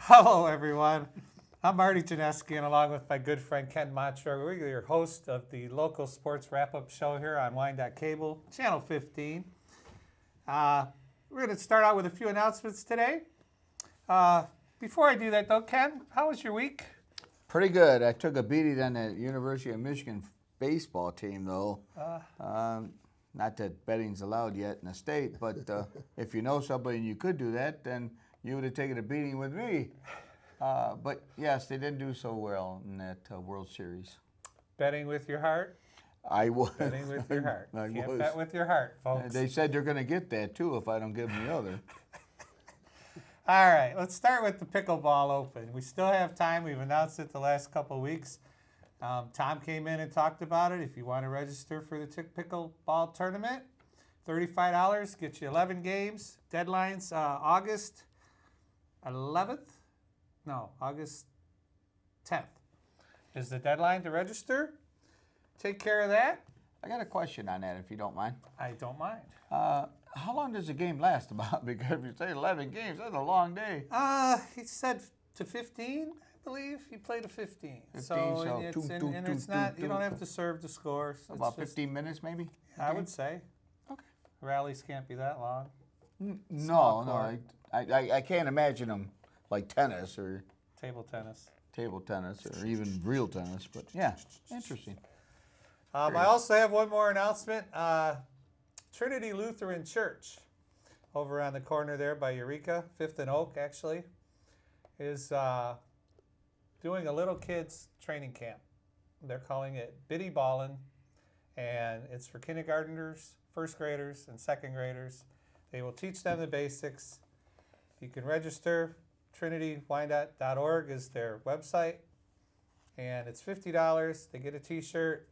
Hello, everyone. I'm Marty Janeski, and along with my good friend Ken Montreux, we're your host of the local sports wrap-up show here on Wine.Cable, Channel 15. We're going to start out with a few announcements today. Before I do that, though, Ken, how was your week? Pretty good. I took a beating on the University of Michigan baseball team, though. Not that betting's allowed yet in the state, but if you know somebody and you could do that, then you would have taken a beating with me. But yes, they didn't do so well in that World Series. Betting with your heart? I was. Betting with your heart. I Can't was. bet with your heart, folks. They said they're going to get that, too, if I don't give them the other. All right, let's start with the Pickleball Open. We still have time. We've announced it the last couple of weeks. Tom came in and talked about it. If you want to register for the Pickleball tournament, $35, gets you 11 games. Deadline's August 11th? No, August 10th is the deadline to register. Take care of that. I got a question on that, if you don't mind. I don't mind. How long does the game last about? Because if you say 11 games, that's a long day. He said to 15, I believe. He played to 15. 15, so it's not, you don't have to serve the score. So about 15 minutes, maybe? I would say. Okay. Rallies can't be that long. No, I can't imagine them like tennis or table tennis or even real tennis. But yeah, interesting. I also have one more announcement. Trinity Lutheran Church, over on the corner there by Eureka, 5th and Oak, actually, is doing a little kids training camp. They're calling it Biddy Ballin', and it's for kindergartners, first graders, and second graders. They will teach them the basics. You can register. TrinityWyandotte.org is their website, and it's $50. They get a T-shirt,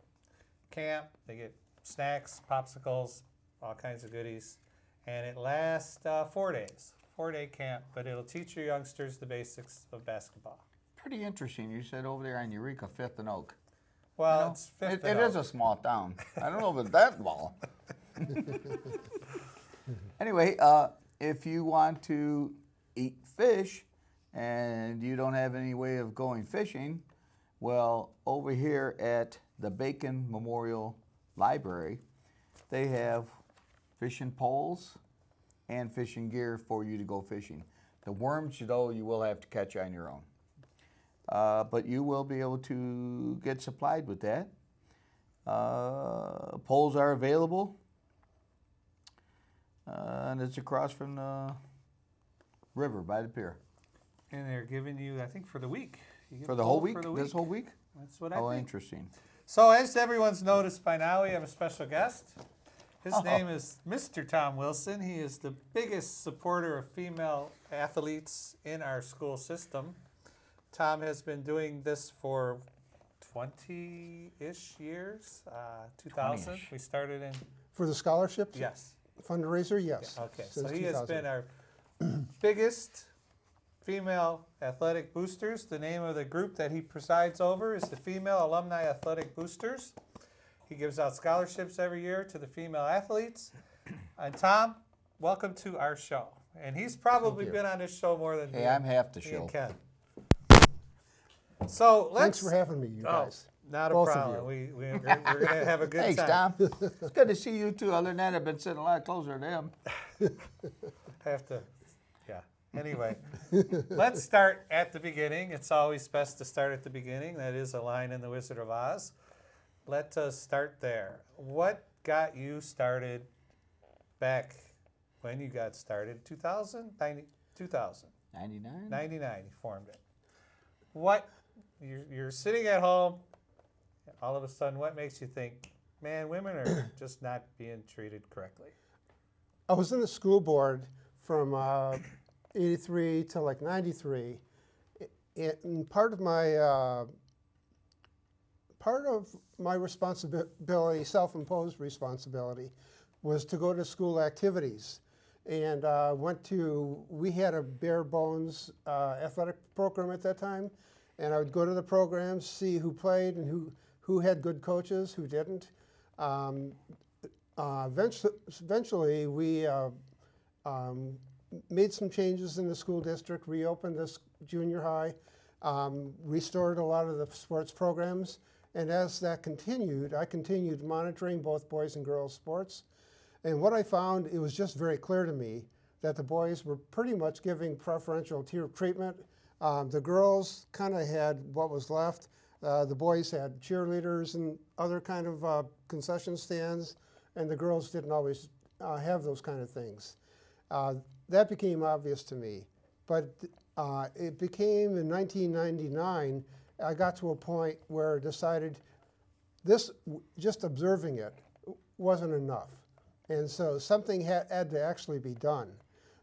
camp, they get snacks, popsicles, all kinds of goodies, and it lasts 4 days, 4-day camp, but it'll teach your youngsters the basics of basketball. Pretty interesting. You said over there on Eureka, 5th and Oak. Well, it's 5th and Oak. It is a small town. I don't know if it's that small. Anyway, if you want to eat fish and you don't have any way of going fishing, well, over here at the Bacon Memorial Library, they have fishing poles and fishing gear for you to go fishing. The worms, though, you will have to catch on your own. But you will be able to get supplied with that. Poles are available. And it's across from the river by the pier. And they're giving you, I think, for the week. For the whole week? This whole week? That's what I think. Oh, interesting. So as everyone's noticed by now, we have a special guest. His name is Mr. Tom Wilson. He is the biggest supporter of female athletes in our school system. Tom has been doing this for 20-ish years, 2000. 20-ish. We started in... For the scholarships? Yes. Fundraiser, yes. Yeah, okay, Since so he has 2000. been our biggest female athletic boosters. The name of the group that he presides over is the Female Alumni Athletic Boosters. He gives out scholarships every year to the female athletes. And Tom, welcome to our show. And he's probably been on this show more than Hey, I'm half the show. and Ken. So Thanks for having me, you guys. Not a Both of problem. you. We're going to have a good Thanks, time. Tom. It's good to see you, too. Other than that, I've been sitting a lot closer to them. Have to, yeah. Anyway, let's start at the beginning. It's always best to start at the beginning. That is a line in The Wizard of Oz. Let us start there. What got you started back when you got started? 2000? 2000. 99? 99, you formed it. What, you're sitting at home, all of a sudden, what makes you think, man, women are just not being treated correctly? I was in the school board from 83 to like 93, and part of my responsibility, self-imposed responsibility, was to go to school activities. And we had a bare bones athletic program at that time, and I would go to the programs, see who played and who had good coaches, who didn't. Eventually, we made some changes in the school district, reopened junior high, restored a lot of the sports programs. And as that continued, I continued monitoring both boys and girls sports. And what I found, it was just very clear to me that the boys were pretty much giving preferential tier treatment. The girls kind of had what was left. The boys had cheerleaders and other kind of concession stands, and the girls didn't always have those kind of things. That became obvious to me. But it became in 1999, I got to a point where I decided just observing it wasn't enough. And so something had to actually be done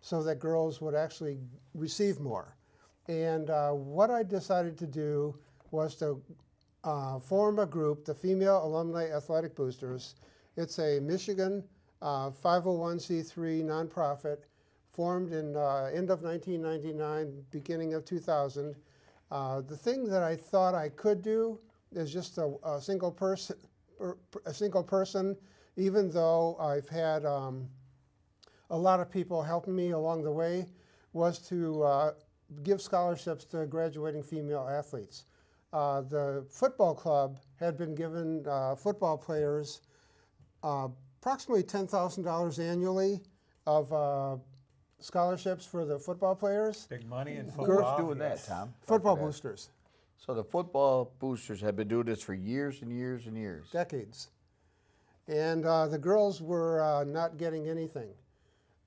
so that girls would actually receive more. And what I decided to do was to form a group, the Female Alumni Athletic Boosters. It's a Michigan 501c3 nonprofit formed in end of 1999, beginning of 2000. The thing that I thought I could do is just a single person, even though I've had a lot of people helping me along the way, was to give scholarships to graduating female athletes. The football club had been given football players approximately $10,000 annually of scholarships for the football players. Big money in Who's football. doing that, Tom? Football Talk to that. boosters, So the football boosters have been doing this for years and years and years. decades. And the girls were not getting anything.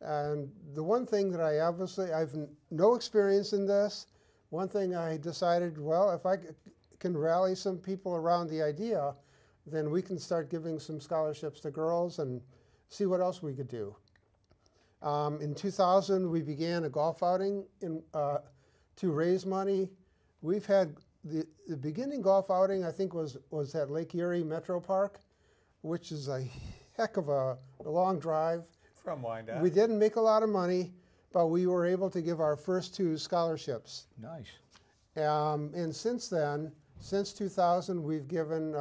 And the one thing that I've no experience in this. One thing I decided, well, if I can rally some people around the idea, then we can start giving some scholarships to girls and see what else we could do. In 2000, we began a golf outing to raise money. We've had the beginning golf outing, I think, was at Lake Erie Metro Park, which is a heck of a long drive. From Wyandotte. We didn't make a lot of money, but we were able to give our first 2 scholarships. Nice. And since then, since 2000, we've given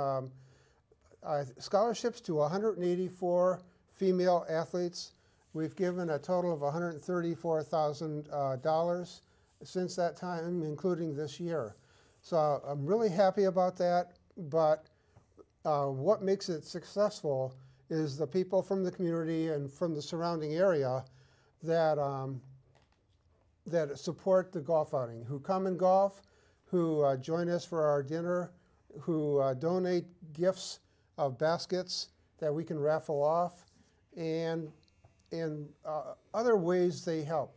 scholarships to 184 female athletes. We've given a total of $134,000 since that time, including this year. So I'm really happy about that, but what makes it successful is the people from the community and from the surrounding area that that support the golf outing, who come and golf, who join us for our dinner, who donate gifts of baskets that we can raffle off, and other ways they help.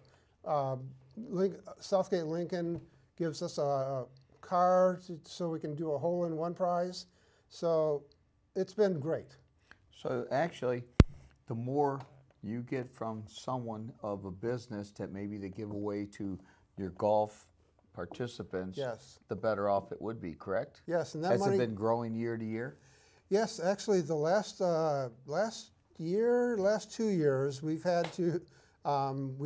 Southgate Lincoln gives us a car so we can do a hole-in-one prize. So it's been great. So actually, the more you get from someone of a business that maybe they give away to your golf participants, Yes. the better off it would be, correct? Yes, and that Has money. it been growing year to year? Yes, actually, the last 2 years, we've had to have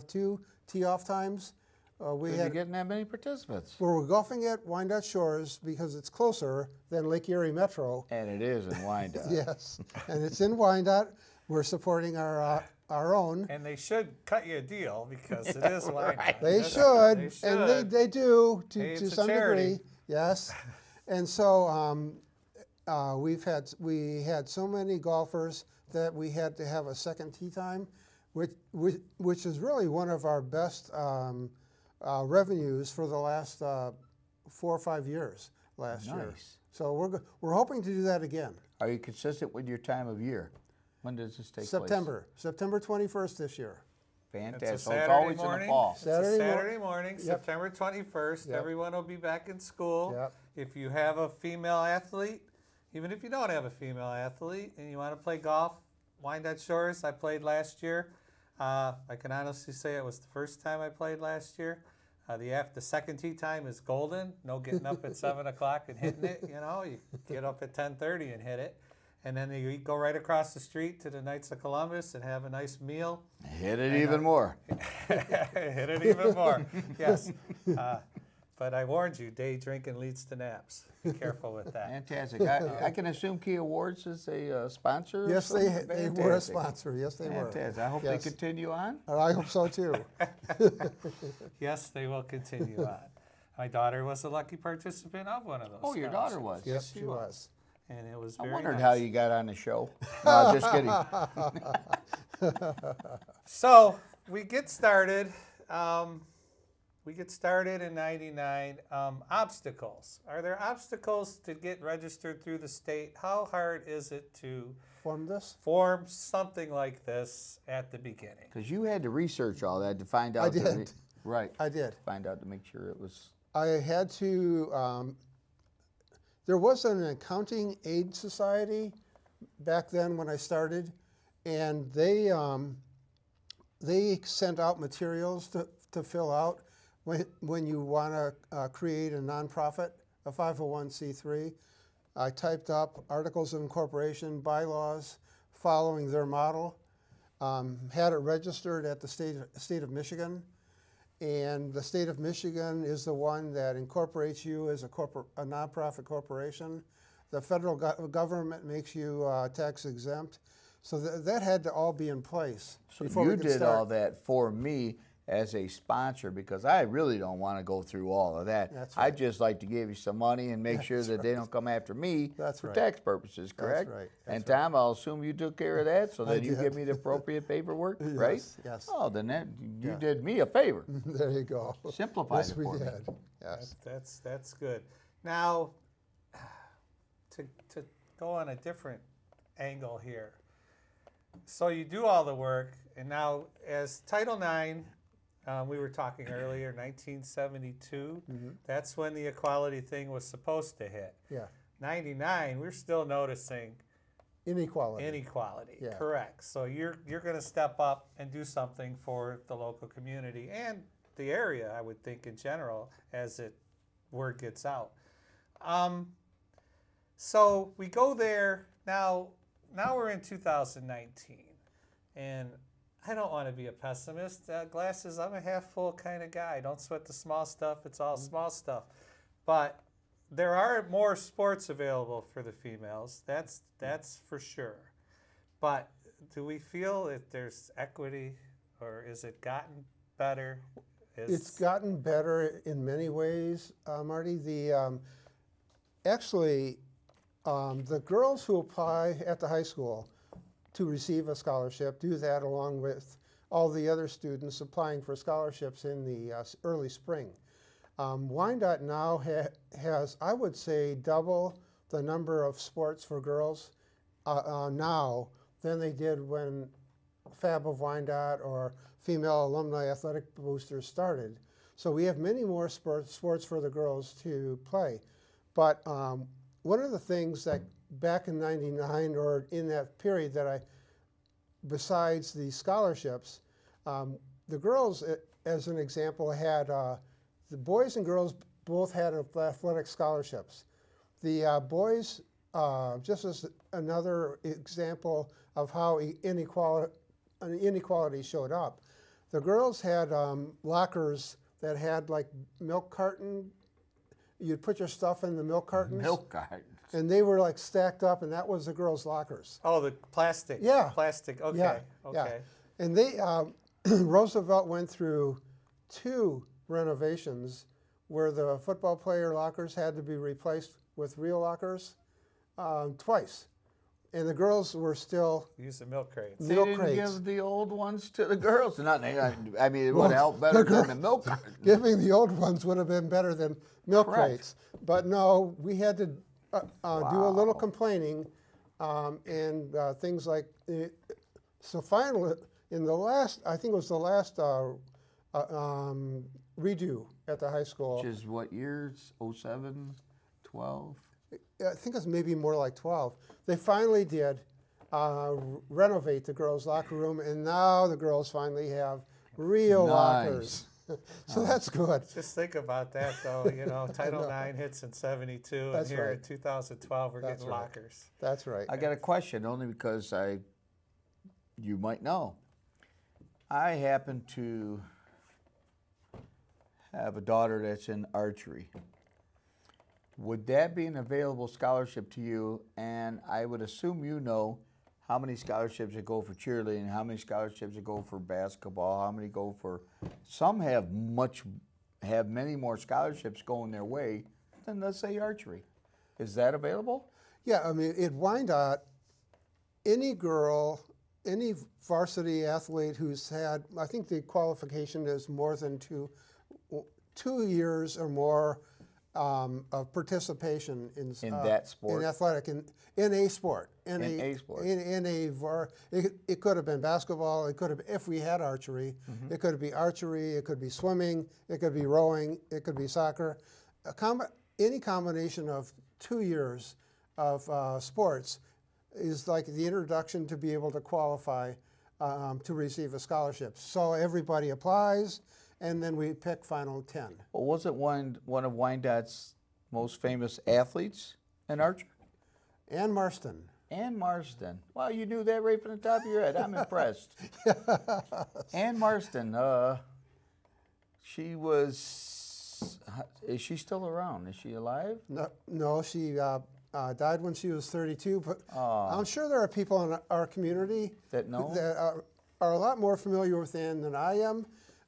2 tee-off times. We You're had getting that many participants. we're golfing at Wyandotte Shores because it's closer than Lake Erie Metro. And it is in Wyandotte. Yes, and it's in Wyandotte. We're supporting our own. And they should cut you a deal because it is Wyandotte. They should, They and should. they do Hey, to it's a some charity. degree. Yes, and so we had so many golfers that we had to have a second tee time, which is really one of our best revenues for the last 4 or 5 years last year. Nice. So we're hoping to do that again. Are you consistent with your time of year? When does this take place? September 21st this year. Fantastic. It's a So it's Saturday always morning. in the fall. It's Saturday a mor- Saturday morning, Yep. September 21st. Yep. Everyone will be back in school. Yep. If you have a female athlete, even if you don't have a female athlete and you want to play golf, Wyandotte Shores, I played last year. I can honestly say it was the first time I played last year. The second tee time is golden. No getting up at 7 o'clock and hitting it. You know, you get up at 10:30 and hit it. And then you go right across the street to the Knights of Columbus and have a nice meal. Hit it even more. Hit it even more. Yes. But I warned you, day drinking leads to naps. Be careful with that. Fantastic. I can assume Key Awards is a sponsor? or Yes, they something? were a Fantastic. sponsor. Yes, they were. Fantastic. I hope Yes. they continue on. I hope so too. Yes, they will continue on. My daughter was a lucky participant of one of those. Oh, your daughter was? Yes, she was. And it was I very wondered nice. how you got on the show. No, just kidding. So we get started. In '99. Obstacles. Are there obstacles to get registered through the state? How hard is it to Form this? form something like this at the beginning? Because you had to research all that to find out. I did. Right. I did. Find out to make sure it was. I had to. There was an accounting aid society back then when I started, and they sent out materials to fill out when you want to create a nonprofit, a 501c3. I typed up articles of incorporation, bylaws, following their model, had it registered at the state of Michigan, and the state of Michigan is the one that incorporates you as a nonprofit corporation. The federal government makes you tax exempt, so that had to all be in place. So before you we could did start. all that for me as a sponsor because I really don't want to go through all of that. That's I'd right. just like to give you some money and make sure that they don't come after me That's for right. tax purposes, correct? right. And That's right. Tom, I'll assume you took care of that, so I then you did. give me the appropriate paperwork, Yes, right? yes. Oh, then you Yeah. did me a favor. There you go. Simplified Yes, it we for me. did. Yes. That's good. Now, to go on a different angle here. So you do all the work, and now as Title IX, we were talking earlier, 1972, that's when the equality thing was supposed to hit. Yeah. 99, we're still noticing Inequality. inequality. Yeah. Correct. So you're going to step up and do something for the local community and the area, I would think, in general, as word gets out. So we go there now. Now we're in 2019, and I don't want to be a pessimist. Glasses, I'm a half full kind of guy. Don't sweat the small stuff. It's all small stuff. But there are more sports available for the females. That's for sure. But do we feel that there's equity, or is it gotten better? It's gotten better in many ways, Marty. The girls who apply at the high school to receive a scholarship do that along with all the other students applying for scholarships in the early spring. Wyandotte now has, I would say, double the number of sports for girls now than they did when FAAB of Wyandotte or Female Alumni Athletic Boosters started. So we have many more sports for the girls to play. But one of the things that back in '99 or in that period that besides the scholarships, the girls, as an example, had the boys and girls both had athletic scholarships. The boys, just as another example of how inequality showed up, the girls had lockers that had like milk carton. You'd put your stuff in the milk cartons. Milk cartons. And they were like stacked up, and that was the girls' lockers. Oh, the plastic. Yeah. Plastic. Okay. Yeah, Okay. yeah. And they, Roosevelt went through 2 renovations where the football player lockers had to be replaced with real lockers twice. And the girls were still Use the milk crates. They milk didn't crates. give the old ones to the girls. I mean, it would help better than the milk carton. Giving the old ones would have been better than milk Correct. crates. But no, we had to do a little complaining and things like, so finally, in the last, I think it was the last redo at the high school. Which is what years? 07, 12? I think it's maybe more like 12. They finally did renovate the girls' locker room, and now the girls finally have real lockers. So that's good. Just think about that, though. You know, Title IX hits in '72, and That's here right. in 2012, we're That's getting right. lockers. That's right. I got a question only because you might know. I happen to have a daughter that's in archery. Would that be an available scholarship to you? And I would assume you know how many scholarships that go for cheerleading, how many scholarships that go for basketball, how many go for. Some have many more scholarships going their way than, let's say, archery. Is that available? Yeah, I mean, at Wyandotte, any girl, any varsity athlete who's had, I think the qualification is more than two years or more of participation in that sport? in athletic, in a sport, it could have been basketball. It could have, if we had archery, it could be archery. It could be swimming. It could be rowing. It could be soccer. Any combination of 2 years of sports is like the introduction to be able to qualify to receive a scholarship. So everybody applies, and then we pick final 10. Well, wasn't one of Wyandotte's most famous athletes an archer? Ann Marston. Ann Marston. Wow, you knew that right from the top of your head. I'm impressed. Ann Marston. She was. Is she still around? Is she alive? No, she died when she was 32. But I'm sure there are people in our community that know that are a lot more familiar with Ann than I am.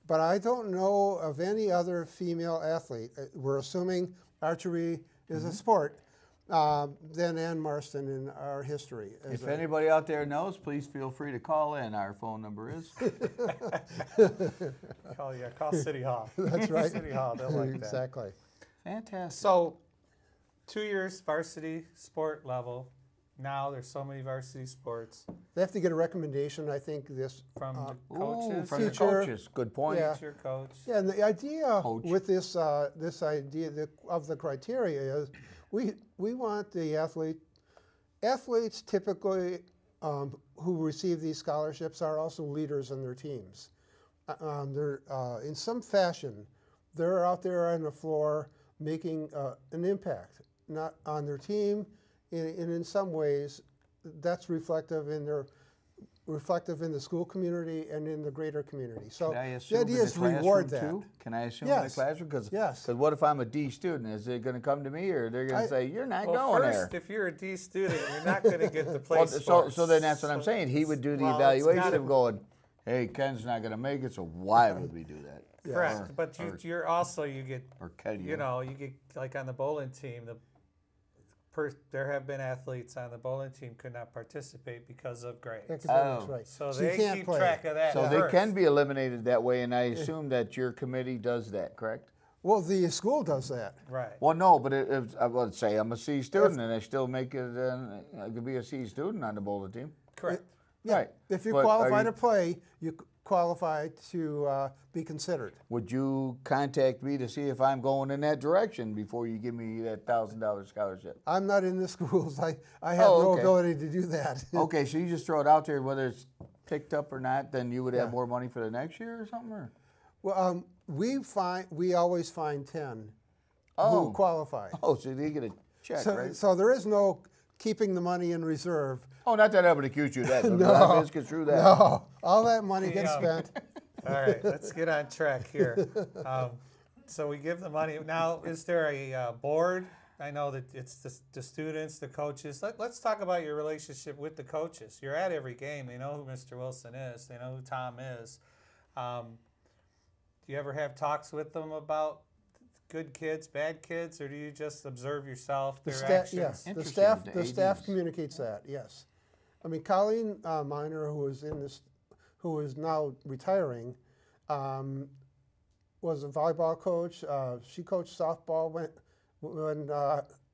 But I don't know of any other female athlete. We're assuming archery is a sport. Than Ann Marston in our history. If anybody out there knows, please feel free to call in. Our phone number is. Call City Hall. That's right. City Hall, they'll like that. Exactly. Fantastic. So, 2 years varsity sport level. Now there's so many varsity sports. They have to get a recommendation, I think, this from the coaches. From the coaches. Good point. Yeah. Future coach. Yeah, and the idea with this idea of the criteria is we want the athletes typically who receive these scholarships are also leaders in their teams. They're in some fashion, they're out there on the floor making an impact, not on their team, and in some ways that's reflective in the school community and in the greater community. So the idea is to reward that. Too? Can I assume in the classroom? Because what if I'm a D student? Is it going to come to me, or they're going to say, you're not going there? First, if you're a D student, you're not going to get to play sports. So then that's what I'm saying. He would do the evaluation of going, hey, Ken's not going to make it, so why would we do that? Yeah. Correct. But you're also, you get, you get like on the bowling team, there have been athletes on the bowling team could not participate because of grades. That's right. So they keep track of that. So they can be eliminated that way, and I assume that your committee does that, correct? Well, the school does that. Right. Well, no, but I would say I'm a C student, and I still make it. I could be a C student on the bowling team. Correct. Yeah. Right. If you qualify to play, you qualify to be considered. Would you contact me to see if I'm going in that direction before you give me that $1,000 scholarship? I'm not in the schools. I have no ability to do that. Okay, so you just throw it out there, whether it's picked up or not, then you would have more money for the next year or something? Or? Well, we always find 10 who qualify. Oh, so they get a check, right? So there is no keeping the money in reserve. Oh, not that I would accuse you of that. No, misconstrue that. No, all that money gets spent. All right, let's get on track here. So we give the money. Now, is there a board? I know that it's the students, the coaches. Let's talk about your relationship with the coaches. You're at every game. They know who Mr. Wilson is. They know who Tom is. Do you ever have talks with them about good kids, bad kids, or do you just observe yourself, their actions? Yes, the staff communicates that. Yes, I mean Colleen Miner, who is now retiring, was a volleyball coach. She coached softball when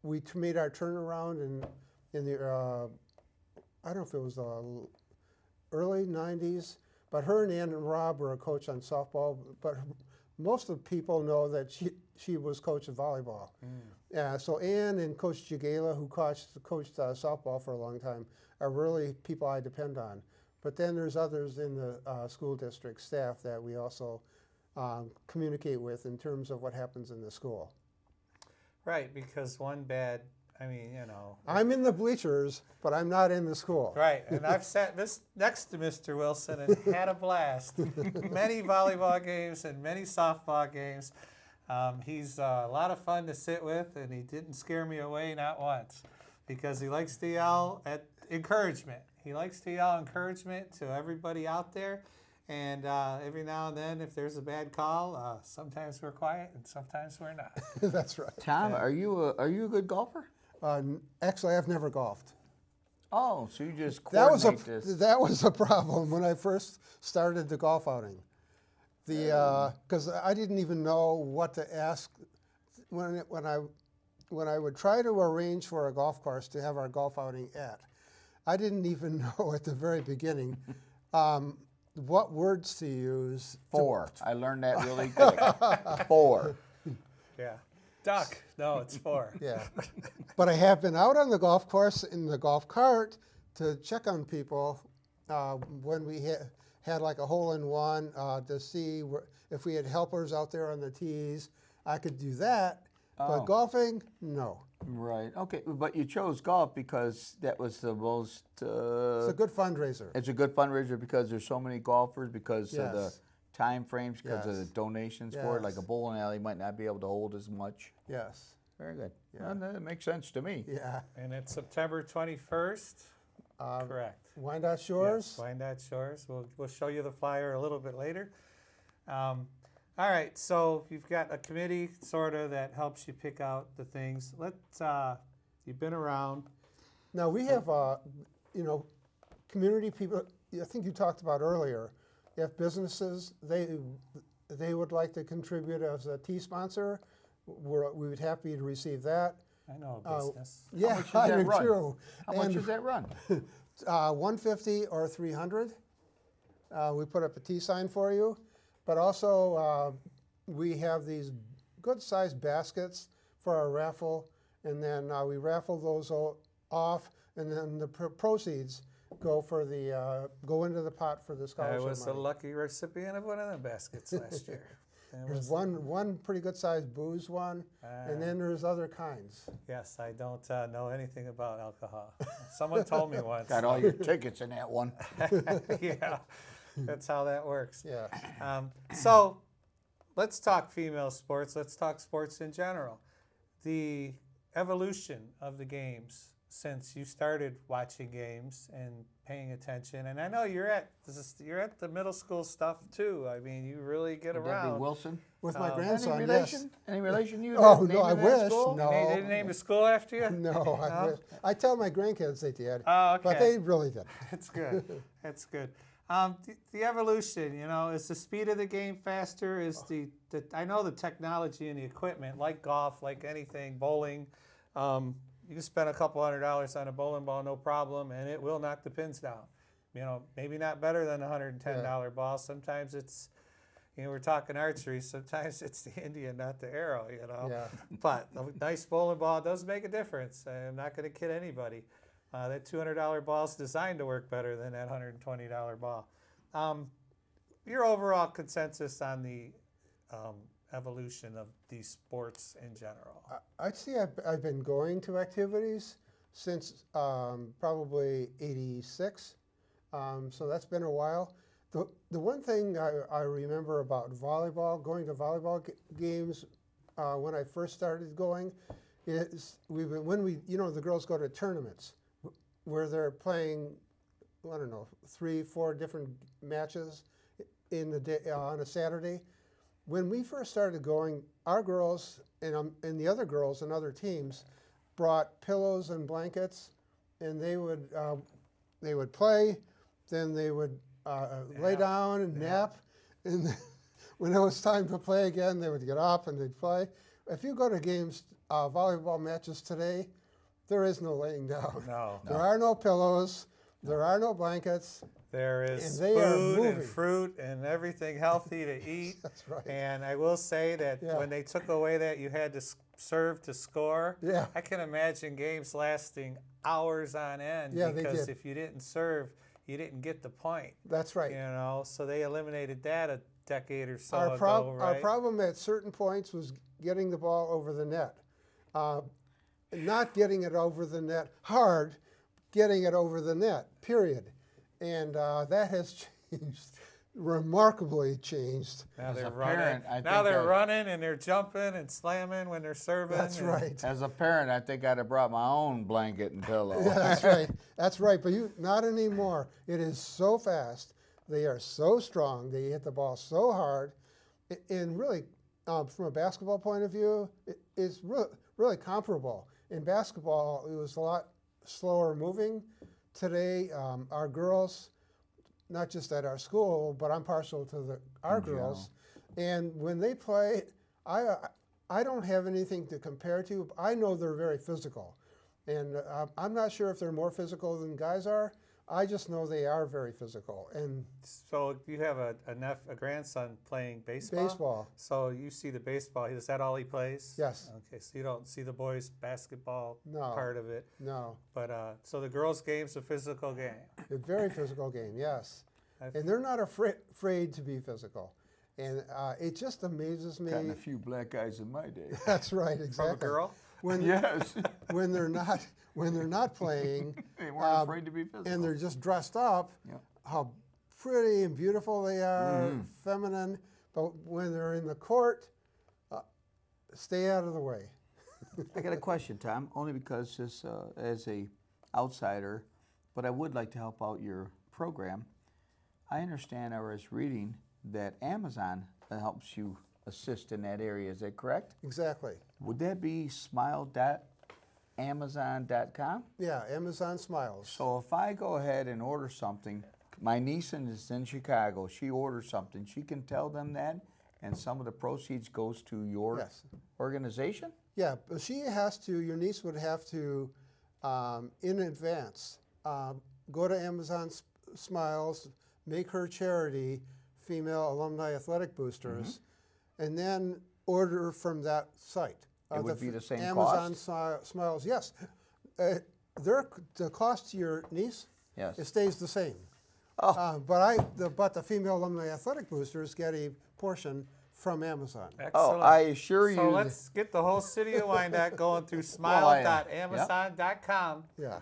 we made our turnaround in the I don't know if it was the early '90s, but her and Ann and Rob were a coach on softball, but most of the people know that she was coach of volleyball. So Ann and Coach Jagala, who coached softball for a long time, are really people I depend on. But then there's others in the school district staff that we also communicate with in terms of what happens in the school. Right, because I'm in the bleachers, but I'm not in the school. Right, and I've sat next to Mr. Wilson and had a blast. Many volleyball games and many softball games. He's a lot of fun to sit with, and he didn't scare me away not once because he likes to yell at encouragement. He likes to yell encouragement to everybody out there. And every now and then, if there's a bad call, sometimes we're quiet and sometimes we're not. That's right. Tom, are you a good golfer? Actually, I've never golfed. Oh, so you just That was coordinate this. that was a problem when I first started the golf outing. Because I didn't even know what to ask when I would try to arrange for a golf course to have our golf outing at. I didn't even know at the very beginning what words to use. Four. I learned that really quick. 4. Yeah. Duck. No, it's 4. Yeah. But I have been out on the golf course in the golf cart to check on people when we had like a hole-in-one to see if we had helpers out there on the tees. I could do that, but golfing, no. Right. Okay. But you chose golf because that was the most. It's a good fundraiser. It's a good fundraiser because there's so many golfers, because of the Yes. time frames, because of the Yes. donations for it. Like a Yes. bowling alley might not be able to hold as much. Yes. Very good. Yeah. Well, that makes sense to me. Yeah. And it's September 21st. Correct. Wyandotte Shores. Yes, Wyandotte Shores. We'll show you the flyer a little bit later. All right, so you've got a committee sort of that helps you pick out the things. You've been around. Now we have, community people. I think you talked about earlier. If businesses they would like to contribute as a tea sponsor, we would happy to receive that. I know a business. Yeah, much does I that do run? too. How much And, does that run? 150 or 300. We put up a tea sign for you, but also we have these good-sized baskets for our raffle, and then we raffle those off, and then the proceeds go into the pot for the I scholarship was a money. lucky recipient of one of them baskets last year. There's one pretty good-sized booze one, and then there's other kinds. Yes, I don't know anything about alcohol. Someone told me once. Got all your tickets in that one. Yeah, that's how that works. Yeah. So let's talk female sports. Let's talk sports in general. The evolution of the games since you started watching games and paying attention. And I know you're at the middle school stuff too. I mean, you really get Would that around. be Wilson? With my Any grandson, yes. relation? Any relation to you? Oh, that no, I named in that wish. school? No. They didn't name the school after you? No, I wish. I tell my grandkids they did, Oh, okay. but they really didn't. That's good. That's good. The evolution, is the speed of the game faster? Is I know the technology and the equipment, like golf, like anything, bowling. You can spend a couple $100 on a bowling ball, no problem, and it will knock the pins down. Maybe not better than a $110 ball. Sometimes it's, we're talking archery. Sometimes it's the Indian, not the arrow. Yeah. But a nice bowling ball does make a difference. I'm not going to kid anybody. That $200 ball is designed to work better than that $120 ball. Your overall consensus on the evolution of these sports in general? I'd say I've been going to activities since probably '86, so that's been a while. The one thing I remember about volleyball, going to volleyball games when I first started going, is the girls go to tournaments where they're playing, I don't know, 3-4 different matches in the day on a Saturday. When we first started going, our girls and the other girls and other teams brought pillows and blankets, and they would play, then they would lay down and nap, and then when it was time to play again, they would get up and they'd play. If you go to games, volleyball matches today, there is no laying down. No. There are no pillows. There are no blankets. There is And they are food and moving. fruit and everything healthy to eat. That's right. And I will say that Yeah. when they took away that you had to serve to score, Yeah. I can imagine games lasting hours on end Yeah, they because did. if you didn't serve, you didn't get the point. That's right. So they eliminated that a decade or so Our ago, right? Our problem at certain points was getting the ball over the net. Not getting it over the net hard, getting it over the net, period. And that has changed. remarkably changed. Now As they're a running. parent, I Now think they're I- running and they're jumping and slamming when they're serving. That's and- right. As a parent, I think I'd have brought my own blanket and pillow. Yeah, that's right. That's right. But not anymore. It is so fast. They are so strong. They hit the ball so hard. And really, from a basketball point of view, it's really comparable. In basketball, it was a lot slower moving. Today, our girls, not just at our school, but I'm partial to our girls. And when they play, I don't have anything to compare to. I know they're very physical. And I'm not sure if they're more physical than guys are. I just know they are very physical. And So you have a grandson playing baseball? baseball, So you see the baseball. Is that all he plays? yes, Okay, so you don't see the boys' basketball No. part of it. no, But so the girls' game's a physical game. a very physical game, yes. I've- And they're not afraid to be physical. And it just amazes me. Gotten a few black guys in my day. That's right, From exactly. a girl? When, Yes. when they're not playing, They weren't afraid to be physical. and they're just dressed up, Yep. how pretty and beautiful they are, Mm-hmm. feminine. But when they're in the court, stay out of the way. I got a question, Tom, only because this, as a outsider, but I would like to help out your program. I understand I was reading that Amazon helps you assist in that area. Is that correct? Exactly. Would that be smile.amazon.com? Yeah, Amazon Smiles. So if I go ahead and order something, my niece is in Chicago, she orders something, she can tell them that, and some of the proceeds goes to your Yes. organization? Yeah, but your niece would have to, in advance, go to Amazon Smiles, make her charity, Female Alumni Athletic Boosters, and then order from that site. It would be the same Amazon Smiles, yes. The cost to your niece, Yes. it stays the same. Oh. But the Female Alumni Athletic Boosters get a portion from Amazon. Oh, Excellent. I assure So you. let's get the whole city of Wyandotte going through Well, smile.amazon.com. Yeah.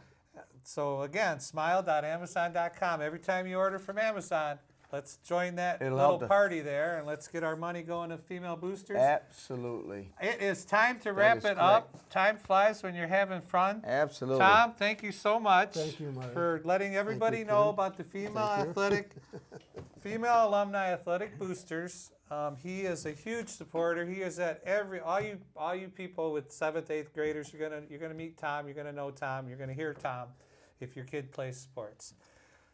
So again, smile.amazon.com. Every time you order from Amazon, let's join that It'll little help the- party there and let's get our money going to female boosters. Absolutely. It is time to wrap is it up. Time flies when you're having fun. Absolutely. Tom, thank you so much Thank you, Mike. for letting everybody you, know Ken. about the Thank you. female alumni athletic boosters. He is a huge supporter. He is at all you people with 7th, 8th graders. You're gonna meet Tom. You're gonna know Tom. You're gonna hear Tom if your kid plays sports.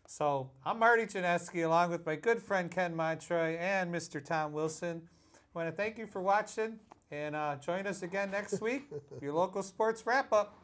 So I'm Marty Janeski, along with my good friend Ken Montroy and Mr. Tom Wilson. I want to thank you for watching, and join us again next week for your local sports wrap-up.